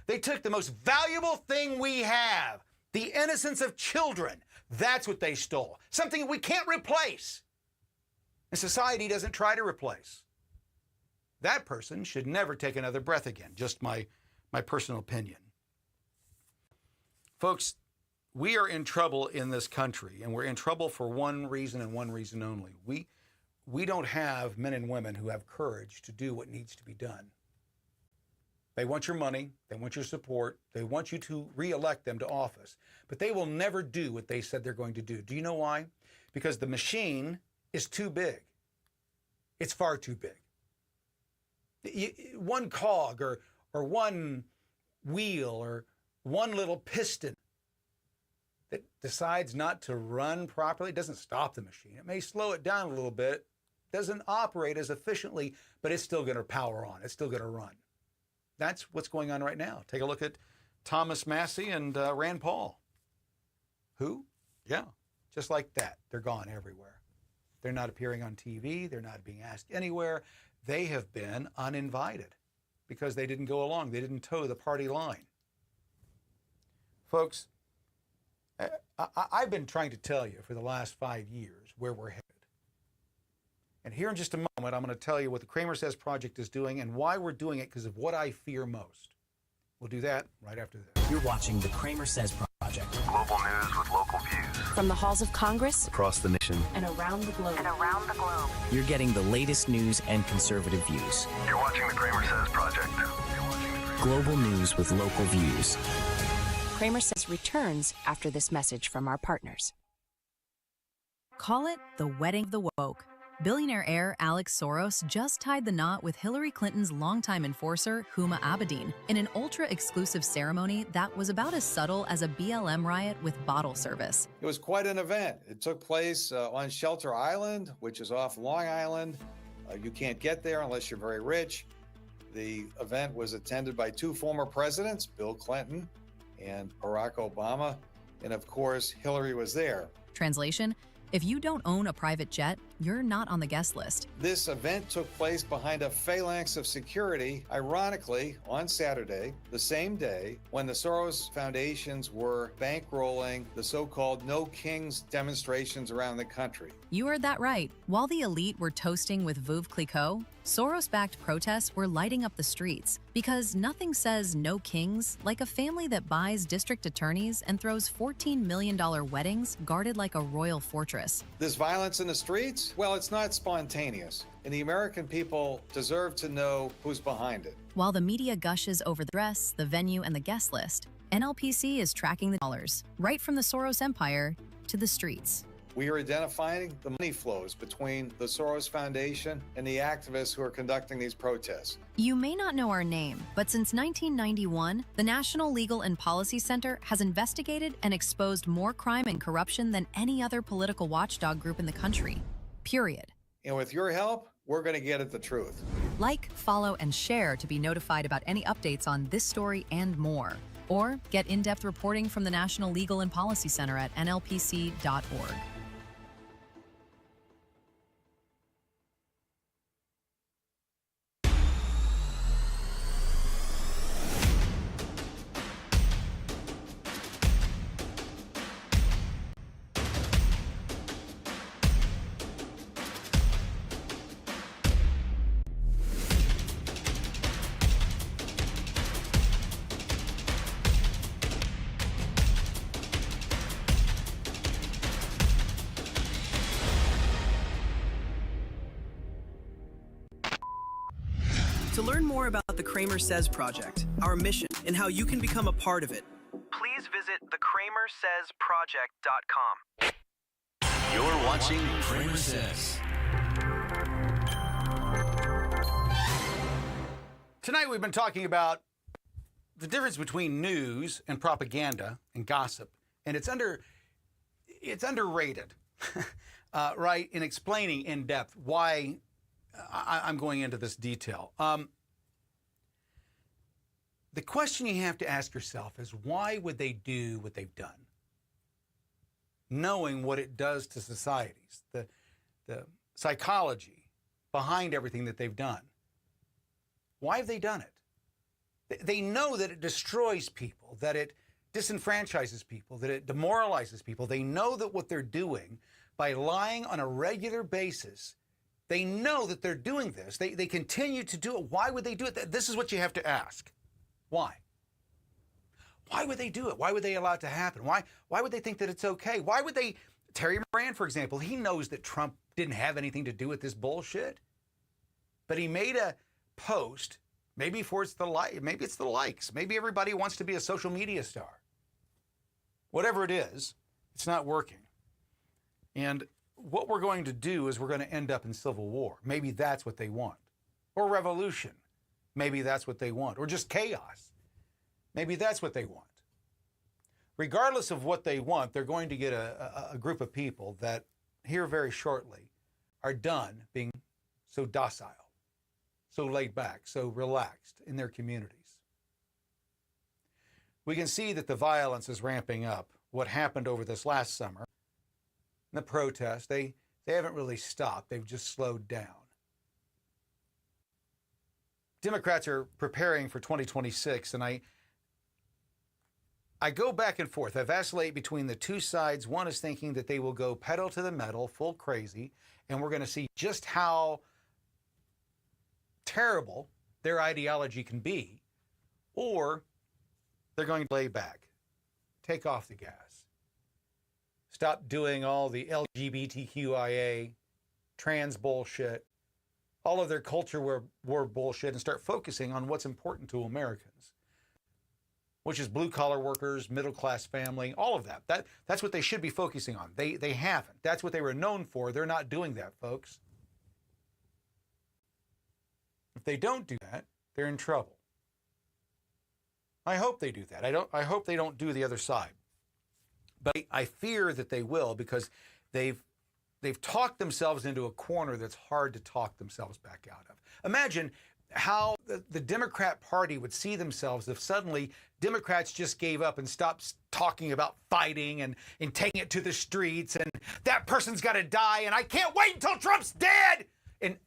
They took the most valuable thing we have, the innocence of children. That's what they stole. Something we can't replace. And society doesn't try to replace. That person should never take another breath again. Just my personal opinion. Folks, we are in trouble in this country, and we're in trouble for one reason and one reason only. We don't have men and women who have courage to do what needs to be done. They want your money. They want your support. They want you to re-elect them to office. But they will never do what they said they're going to do. Do you know why? Because the machine is too big. It's far too big. One cog or one wheel or one little piston that decides not to run properly doesn't stop the machine. It may slow it down a little bit, doesn't operate as efficiently, but it's still going to power on. It's still going to run. That's what's going on right now. Take a look at Thomas Massie and Rand Paul. Who? Yeah, just like that. They're gone everywhere. They're not appearing on TV. They're not being asked anywhere. They have been uninvited because they didn't go along. They didn't toe the party line. Folks, I've been trying to tell you for the last 5 years where we're headed. And here in just a moment, I'm going to tell you what the CramerSez Project is doing and why we're doing it because of what I fear most. We'll do that right after this. You're watching the CramerSez Project. Global news with local views. From the halls of Congress Across the nation. and around the globe. You're getting the latest news and conservative views. You're watching the CramerSez Project. Global news with local views. CramerSez returns after this message from our partners. Call it the wedding of the woke. Billionaire heir Alex Soros just tied the knot with Hillary Clinton's longtime enforcer, Huma Abedin, in an ultra-exclusive ceremony that was about as subtle as a BLM riot with bottle service. It was quite an event. It took place on Shelter Island, which is off Long Island. You can't get there unless you're very rich. The event was attended by two former presidents, Bill Clinton and Barack Obama, and of course, Hillary was there. Translation: if you don't own a private jet, you're not on the guest list. This event took place behind a phalanx of security, ironically, on Saturday, the same day when the Soros Foundations were bankrolling the so-called No Kings demonstrations around the country. You heard that right. While the elite were toasting with Veuve Clicquot, Soros-backed protests were lighting up the streets because nothing says no kings like a family that buys district attorneys and throws $14 million weddings guarded like a royal fortress. This violence in the streets, well, it's not spontaneous, and the American people deserve to know who's behind it. While the media gushes over the dress, the venue, and the guest list, NLPC is tracking the dollars, right from the Soros empire to the streets. We are identifying the money flows between the Soros Foundation and the activists who are conducting these protests. You may not know our name, but since 1991, the National Legal and Policy Center has investigated and exposed more crime and corruption than any other political watchdog group in the country. Period. And with your help, we're going to get at the truth. Like, follow, and share to be notified about any updates on this story and more. Or get in-depth reporting from the National Legal and Policy Center at nlpc.org. To learn more about the CramerSez project, our mission, and how you can become a part of it, please visit thecramersezproject.com. You're watching CramerSez. Tonight we've been talking about the difference between news and propaganda and gossip, and it's underrated, right? In explaining in depth why I'm going into this detail. The question you have to ask yourself is, why would they do what they've done? Knowing what it does to societies, the psychology behind everything that they've done. Why have they done it? They know that it destroys people, that it disenfranchises people, that it demoralizes people. They know that what they're doing by lying on a regular basis, they know that they're doing this. They continue to do it. Why would they do it? This is what you have to ask. Why? Why would they do it? Why would they allow it to happen? Why would they think that it's okay? Why would they... Terry Moran, for example, he knows that Trump didn't have anything to do with this bullshit. But he made a post, maybe it's the likes. Maybe everybody wants to be a social media star. Whatever it is, it's not working. And what we're going to do is we're going to end up in civil war. Maybe that's what they want. Or revolution. Maybe that's what they want. Or just chaos. Maybe that's what they want. Regardless of what they want, they're going to get a group of people that here very shortly are done being so docile, so laid back, so relaxed in their communities. We can see that the violence is ramping up. What happened over this last summer, the protests, they haven't really stopped. They've just slowed down. Democrats are preparing for 2026, and I go back and forth. I vacillate between the two sides. One is thinking that they will go pedal to the metal, full crazy, and we're going to see just how terrible their ideology can be. Or they're going to lay back, take off the gas, stop doing all the LGBTQIA, trans bullshit, all of their culture war bullshit, and start focusing on what's important to Americans, which is blue-collar workers, middle-class family, all of that. That's what they should be focusing on. They haven't. That's what they were known for. They're not doing that, folks. If they don't do that, they're in trouble. I hope they do that. I hope they don't do the other side. But I fear that they will, because they've talked themselves into a corner that's hard to talk themselves back out of. Imagine how the Democrat Party would see themselves if suddenly Democrats just gave up and stopped talking about fighting and taking it to the streets and that person's got to die and I can't wait until Trump's dead. And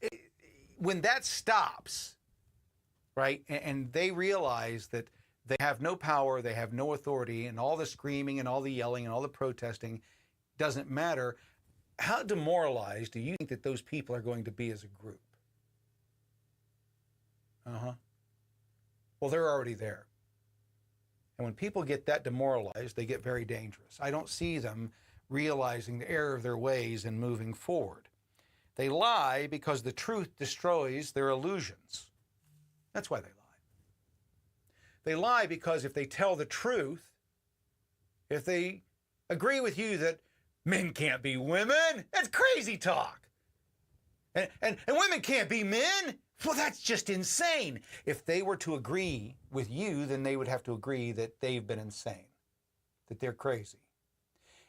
when that stops, right, and they realize that they have no power, they have no authority, and all the screaming and all the yelling and all the protesting doesn't matter, how demoralized do you think that those people are going to be as a group? Well, they're already there. And when people get that demoralized, they get very dangerous. I don't see them realizing the error of their ways and moving forward. They lie because the truth destroys their illusions. That's why they lie. They lie because if they tell the truth, if they agree with you that men can't be women, that's crazy talk. And women can't be men, well, that's just insane. If they were to agree with you, then they would have to agree that they've been insane, that they're crazy.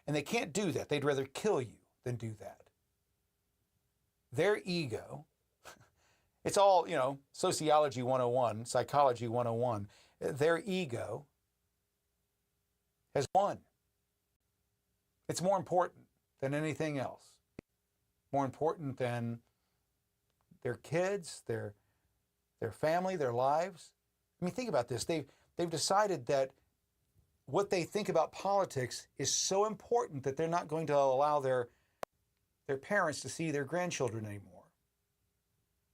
And they can't do that. They'd rather kill you than do that. Their ego, it's all, sociology 101, psychology 101. Their ego has won. It's more important than anything else. More important than their kids, their family, their lives. I mean, think about this. They've decided that what they think about politics is so important that they're not going to allow their parents to see their grandchildren anymore.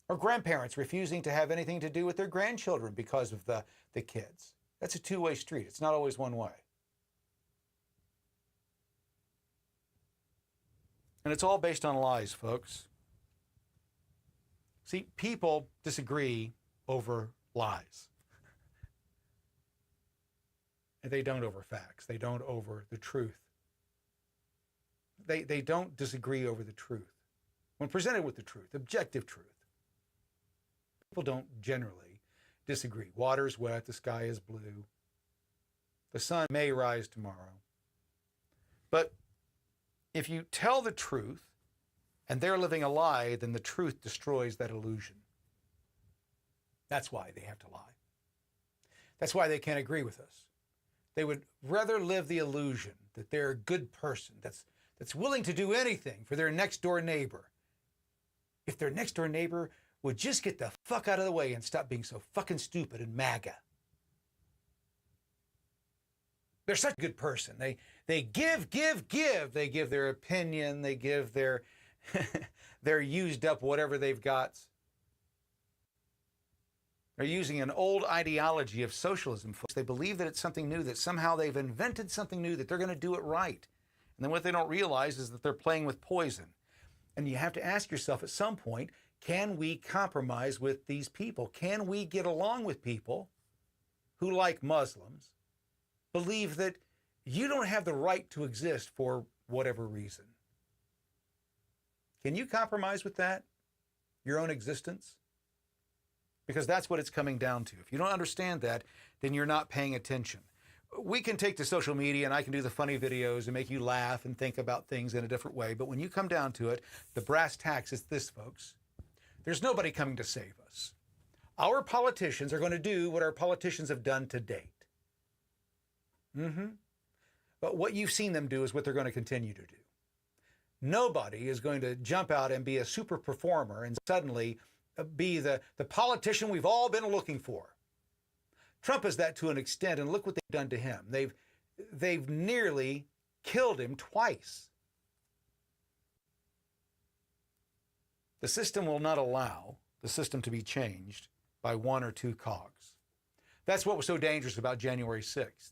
Or grandparents refusing to have anything to do with their grandchildren because of the kids. That's a two-way street. It's not always one way. And it's all based on lies, folks. See, people disagree over lies. And they don't over facts. They don't over the truth. They don't disagree over the truth. When presented with the truth, objective truth, people don't generally disagree. Water's wet, the sky is blue. The sun may rise tomorrow. But if you tell the truth and they're living a lie, then the truth destroys that illusion. That's why they have to lie. That's why they can't agree with us. They would rather live the illusion that they're a good person that's willing to do anything for their next door neighbor. If their next door neighbor would just get the fuck out of the way and stop being so fucking stupid and MAGA. They're such a good person. They give. They give their opinion. They give their used up whatever they've got. They're using an old ideology of socialism, folks. They believe that it's something new, that somehow they've invented something new, that they're going to do it right. And then what they don't realize is that they're playing with poison. And you have to ask yourself at some point, can we compromise with these people? Can we get along with people who, like Muslims, believe that you don't have the right to exist for whatever reason? Can you compromise with that? Your own existence? Because that's what it's coming down to. If you don't understand that, then you're not paying attention. We can take to social media and I can do the funny videos and make you laugh and think about things in a different way. But when you come down to it, the brass tacks is this, folks. There's nobody coming to save us. Our politicians are going to do what our politicians have done to date. But what you've seen them do is what they're going to continue to do. Nobody is going to jump out and be a super performer and suddenly be the politician we've all been looking for. Trump is that to an extent, and look what they've done to him. They've nearly killed him twice. The system will not allow the system to be changed by one or two cogs. That's what was so dangerous about January 6th.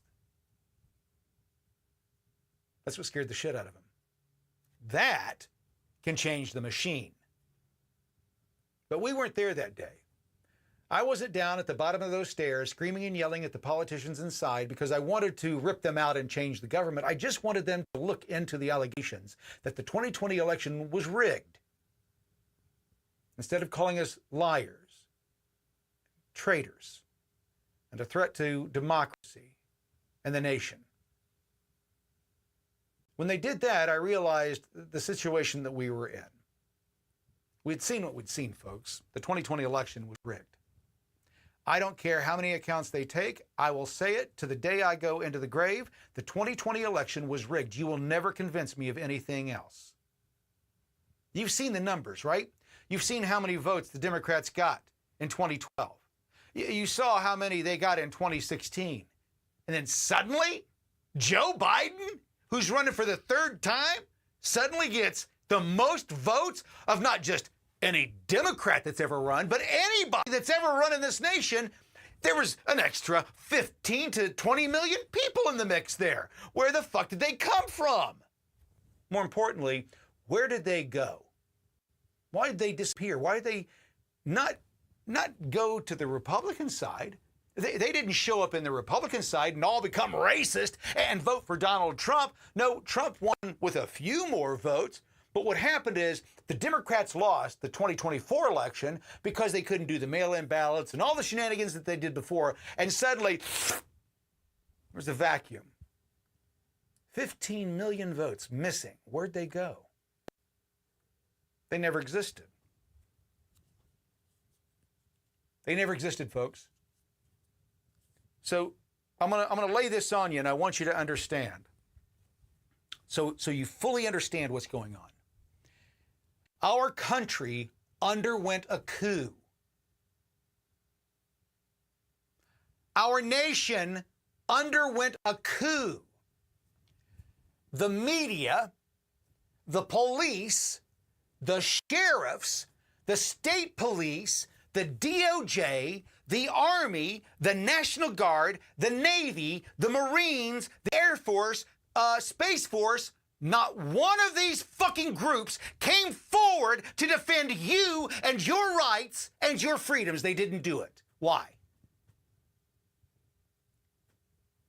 That's what scared the shit out of him. That can change the machine. But we weren't there that day. I wasn't down at the bottom of those stairs screaming and yelling at the politicians inside because I wanted to rip them out and change the government. I just wanted them to look into the allegations that the 2020 election was rigged. Instead of calling us liars, traitors and a threat to democracy and the nation. When they did that, I realized the situation that we were in. We'd seen what we'd seen, folks. The 2020 election was rigged. I don't care how many accounts they take. I will say it to the day I go into the grave. The 2020 election was rigged. You will never convince me of anything else. You've seen the numbers, right? You've seen how many votes the Democrats got in 2012. You saw how many they got in 2016. And then suddenly, Joe Biden, who's running for the third time, suddenly gets the most votes of not just any Democrat that's ever run, but anybody that's ever run in this nation. There was an extra 15 to 20 million people in the mix there. Where the fuck did they come from? More importantly, where did they go? Why did they disappear? Why did they not go to the Republican side? They didn't show up in the Republican side and all become racist and vote for Donald Trump. No, Trump won with a few more votes. But what happened is the Democrats lost the 2024 election because they couldn't do the mail-in ballots and all the shenanigans that they did before. And suddenly, there's a vacuum. 15 million votes missing. Where'd they go? They never existed. They never existed, folks. So I'm gonna lay this on you, and I want you to understand. So you fully understand what's going on. Our country underwent a coup. Our nation underwent a coup. The media, the police, the sheriffs, the state police, the DOJ, the Army, the National Guard, the Navy, the Marines, the Air Force, Space Force, not one of these fucking groups came forward to defend you and your rights and your freedoms. They didn't do it. Why?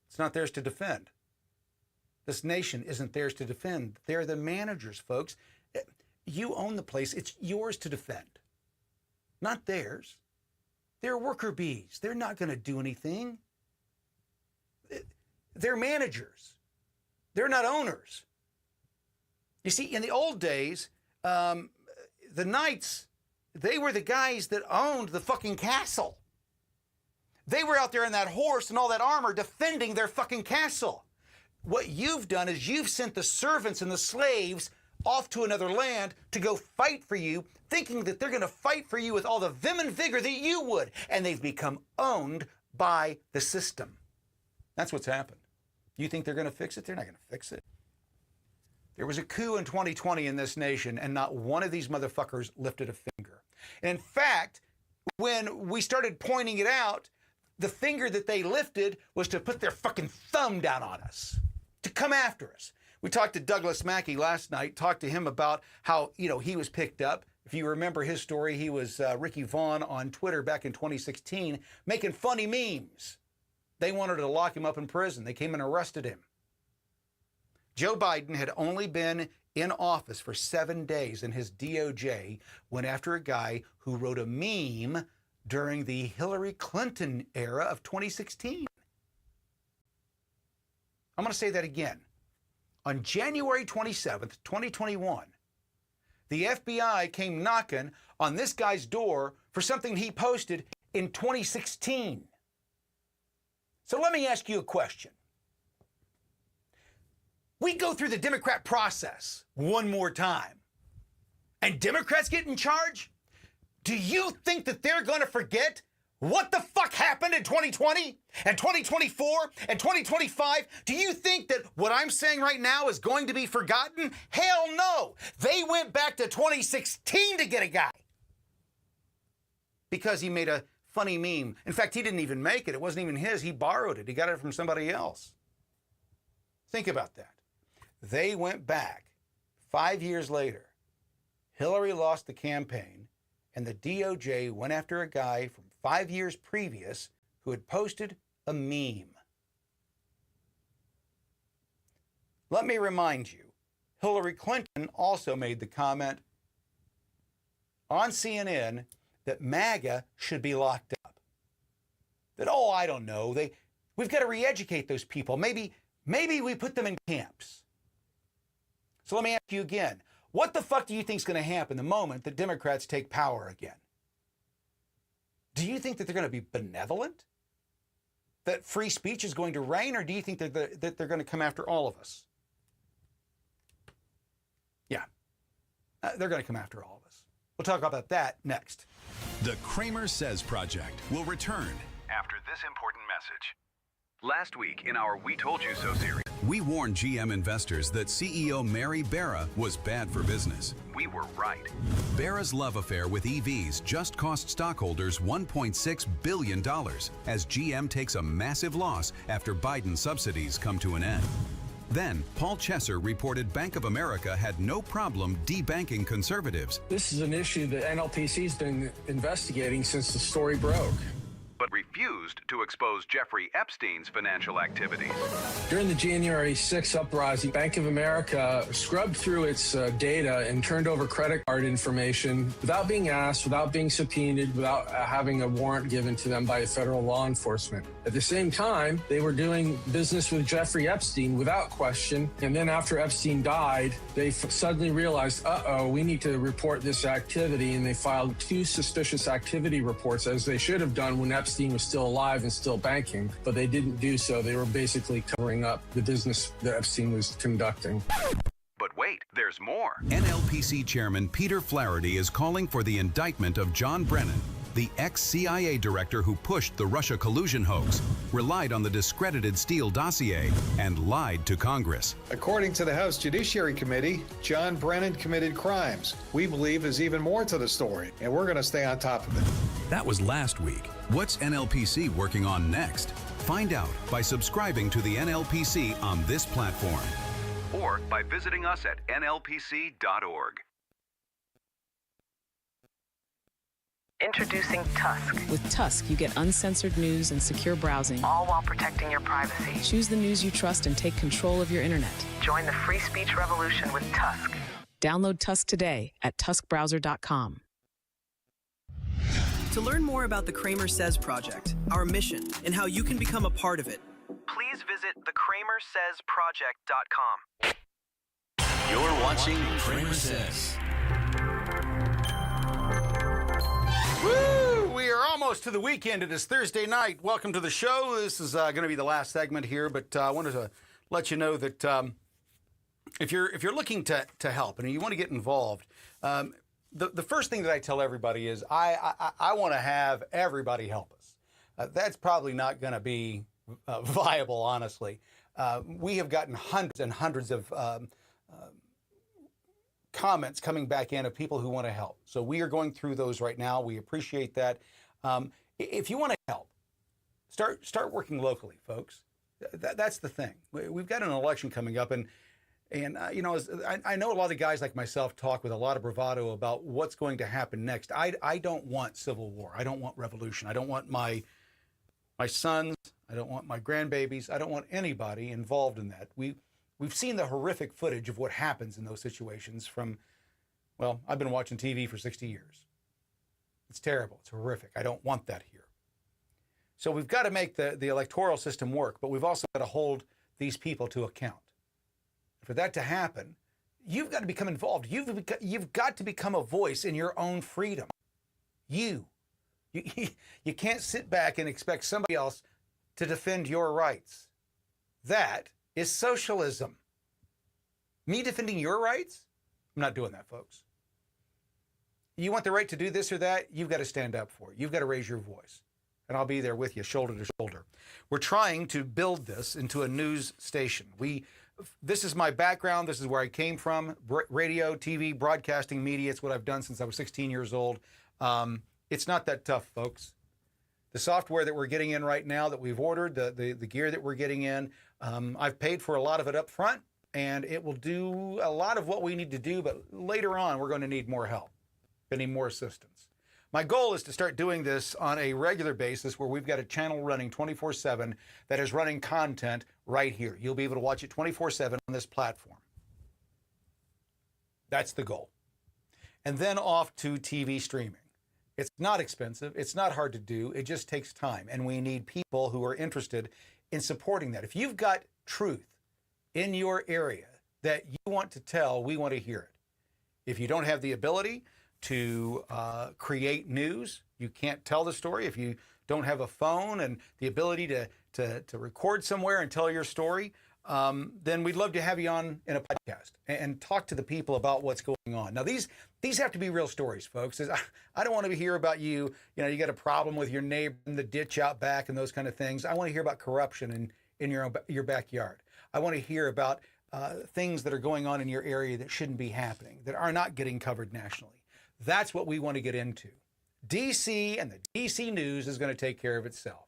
It's not theirs to defend. This nation isn't theirs to defend. They're the managers, folks. You own the place. It's yours to defend, not theirs. They're worker bees. They're not going to do anything. They're managers. They're not owners. You see, in the old days, the knights, they were the guys that owned the fucking castle. They were out there in that horse and all that armor defending their fucking castle. What you've done is you've sent the servants and the slaves off to another land to go fight for you, thinking that they're going to fight for you with all the vim and vigor that you would. And they've become owned by the system. That's what's happened. You think they're going to fix it? They're not going to fix it. There was a coup in 2020 in this nation, and not one of these motherfuckers lifted a finger. And in fact, when we started pointing it out, the finger that they lifted was to put their fucking thumb down on us, to come after us. We talked to Douglas Mackey last night, talked to him about how, he was picked up. If you remember his story, he was Ricky Vaughn on Twitter back in 2016, making funny memes. They wanted to lock him up in prison. They came and arrested him. Joe Biden had only been in office for 7 days, and his DOJ went after a guy who wrote a meme during the Hillary Clinton era of 2016. I'm going to say that again. On January 27th, 2021, the FBI came knocking on this guy's door for something he posted in 2016. So let me ask you a question. We go through the Democrat process one more time, and Democrats get in charge? Do you think that they're going to forget what the fuck happened in 2020 and 2024 and 2025? Do you think that what I'm saying right now is going to be forgotten? Hell no. They went back to 2016 to get a guy because he made a funny meme. In fact, he didn't even make it. It wasn't even his. He borrowed it. He got it from somebody else. Think about that. They went back 5 years later. Hillary lost the campaign, and the DOJ went after a guy from 5 years previous who had posted a meme. Let me remind you, Hillary Clinton also made the comment on CNN that MAGA should be locked up. that, oh, I don't know, we've got to re-educate those people. Maybe we put them in camps. So let me ask you again, what the fuck do you think is going to happen the moment that Democrats take power again? Do you think that they're going to be benevolent? That free speech is going to reign, or do you think that they're going to come after all of us? Yeah, they're going to come after all of us. We'll talk about that next. The CramerSez Project will return after this important message. Last week in our We Told You So series, we warned GM investors that CEO Mary Barra was bad for business. We were right. Barra's love affair with EVs just cost stockholders $1.6 billion as GM takes a massive loss after Biden subsidies come to an end. Then, Paul Chesser reported Bank of America had no problem debanking conservatives. This is an issue that NLPC's been investigating since the story broke. But refused to expose Jeffrey Epstein's financial activities. During the January 6th uprising, Bank of America scrubbed through its data and turned over credit card information without being asked, without being subpoenaed, without having a warrant given to them by federal law enforcement. At the same time, they were doing business with Jeffrey Epstein without question. And then after Epstein died, they suddenly realized, we need to report this activity. And they filed 2 suspicious activity reports, as they should have done when Epstein was still alive and still banking, but they didn't do so. They were basically covering up the business that Epstein was conducting. But wait, there's more. NLPC Chairman Peter Flaherty is calling for the indictment of John Brennan, the ex-CIA director who pushed the Russia collusion hoax, relied on the discredited Steele dossier, and lied to Congress. According to the House Judiciary Committee, John Brennan committed crimes. We believe there's even more to the story, and we're going to stay on top of it. That was last week. What's NLPC working on next? Find out by subscribing to the NLPC on this platform. Or by visiting us at nlpc.org. Introducing Tusk. With Tusk, you get uncensored news and secure browsing, all while protecting your privacy. Choose the news you trust and take control of your internet. Join the free speech revolution with Tusk. Download Tusk today at tuskbrowser.com. To learn more about the CramerSez project, our mission, and how you can become a part of it, please visit thecramersezproject.com. You're watching CramerSez. Woo! We are almost to the weekend. It is Thursday night. Welcome to the show. This is going to be the last segment here, but I wanted to let you know that if you're looking to help and you want to get involved, the first thing that I tell everybody is I want to have everybody help us. That's probably not going to be viable, honestly. We have gotten hundreds and hundreds of comments coming back in of people who want to help. So we are going through those right now. We appreciate that. If you want to help, start working locally, folks. That's the thing. We've got an election coming up, and you know, I know a lot of guys like myself talk with a lot of bravado about what's going to happen next. I don't want civil war. I don't want revolution. I don't want my sons. I don't want my grandbabies. I don't want anybody involved in that. We've seen the horrific footage of what happens in those situations from, well, I've been watching TV for 60 years. It's terrible. It's horrific. I don't want that here. So we've got to make the electoral system work, but we've also got to hold these people to account. For that to happen, you've got to become involved. You've got to become a voice in your own freedom. You can't sit back and expect somebody else to defend your rights. That is socialism. Me defending your rights? I'm not doing that, folks. You want the right to do this or that? You've got to stand up for it. You've got to raise your voice. And I'll be there with you, shoulder to shoulder. We're trying to build this into a news station. This is my background. This is where I came from. Radio, TV, broadcasting, media. It's what I've done since I was 16 years old. It's not that tough, folks. The software that we're getting in right now that we've ordered, the gear that we're getting in, I've paid for a lot of it up front, and it will do a lot of what we need to do, but later on, we're going to need more help. Going to need more assistance. My goal is to start doing this on a regular basis where we've got a channel running 24/7 that is running content right here. You'll be able to watch it 24/7 on this platform. That's the goal. And then off to TV streaming. It's not expensive. It's not hard to do. It just takes time. And we need people who are interested in supporting that. If you've got truth in your area that you want to tell, we want to hear it. If you don't have the ability to create news, you can't tell the story. If you don't have a phone and the ability to record somewhere and tell your story, then we'd love to have you on in a podcast and talk to the people about what's going on. Now, these have to be real stories, folks. I don't want to hear about you you got a problem with your neighbor in the ditch out back and those kind of things. I want to hear about corruption in your backyard. I want to hear about things that are going on in your area that shouldn't be happening, that are not getting covered nationally. That's what we want to get into. DC and the DC news is going to take care of itself.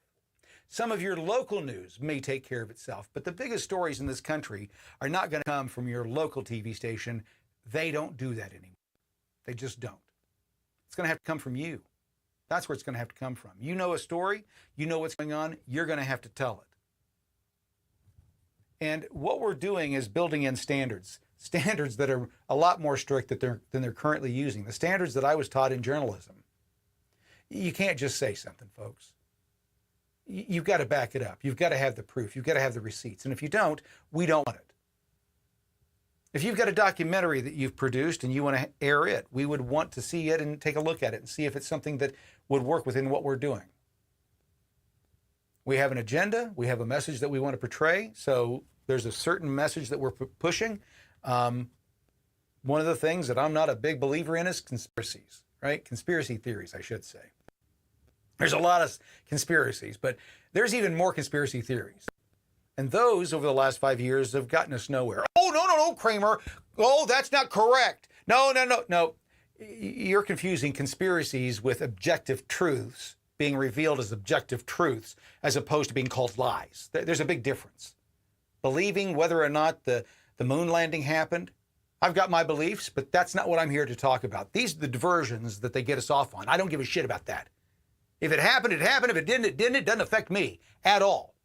Some of your local news may take care of itself, but the biggest stories in this country are not going to come from your local TV station. They don't do that anymore. They just don't. It's going to have to come from you. That's where it's going to have to come from. You know a story, you know what's going on, you're going to have to tell it. And what we're doing is building in standards that are a lot more strict than they're currently using. The standards that I was taught in journalism. You can't just say something, folks. You've got to back it up. You've got to have the proof. You've got to have the receipts. And if you don't, we don't want it. If you've got a documentary that you've produced and you want to air it, we would want to see it and take a look at it and see if it's something that would work within what we're doing. We have an agenda. We have a message that we want to portray. So there's a certain message that we're pushing. One of the things that I'm not a big believer in is conspiracies, right? Conspiracy theories, I should say. There's a lot of conspiracies, but there's even more conspiracy theories. And those, over the last 5 years, have gotten us nowhere. Oh, no, Kramer. Oh, that's not correct. No. You're confusing conspiracies with objective truths being revealed as objective truths as opposed to being called lies. There's a big difference. Believing whether or not the moon landing happened, I've got my beliefs, but that's not what I'm here to talk about. These are the diversions that they get us off on. I don't give a shit about that. If it happened, it happened. If it didn't, it didn't. It doesn't affect me at all.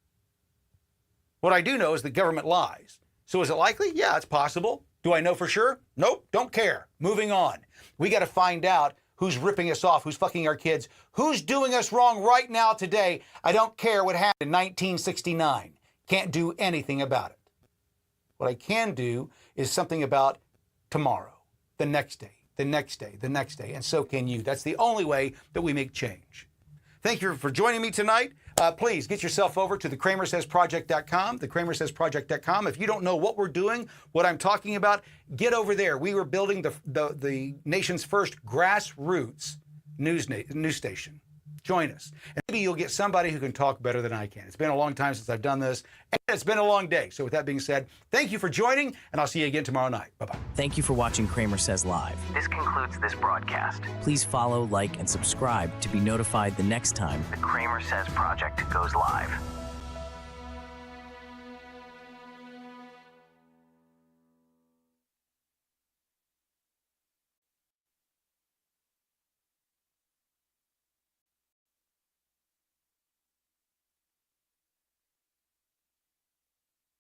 What I do know is the government lies. So is it likely? Yeah, it's possible. Do I know for sure? Nope, don't care. Moving on. We got to find out who's ripping us off, who's fucking our kids, who's doing us wrong right now today. I don't care what happened in 1969. Can't do anything about it. What I can do is something about tomorrow, the next day, the next day, the next day, and so can you. That's the only way that we make change. Thank you for joining me tonight. Please get yourself over to the CramerSezProject.com, the CramerSezProject.com. If you don't know what we're doing, what I'm talking about, get over there. We were building the nation's first grassroots news station. Join us. And maybe you'll get somebody who can talk better than I can. It's been a long time since I've done this, and it's been a long day. So with that being said, thank you for joining, and I'll see you again tomorrow night. Bye-bye. Thank you for watching Kramer Says Live. This concludes this broadcast. Please follow, like, and subscribe to be notified the next time The Kramer Says Project goes live.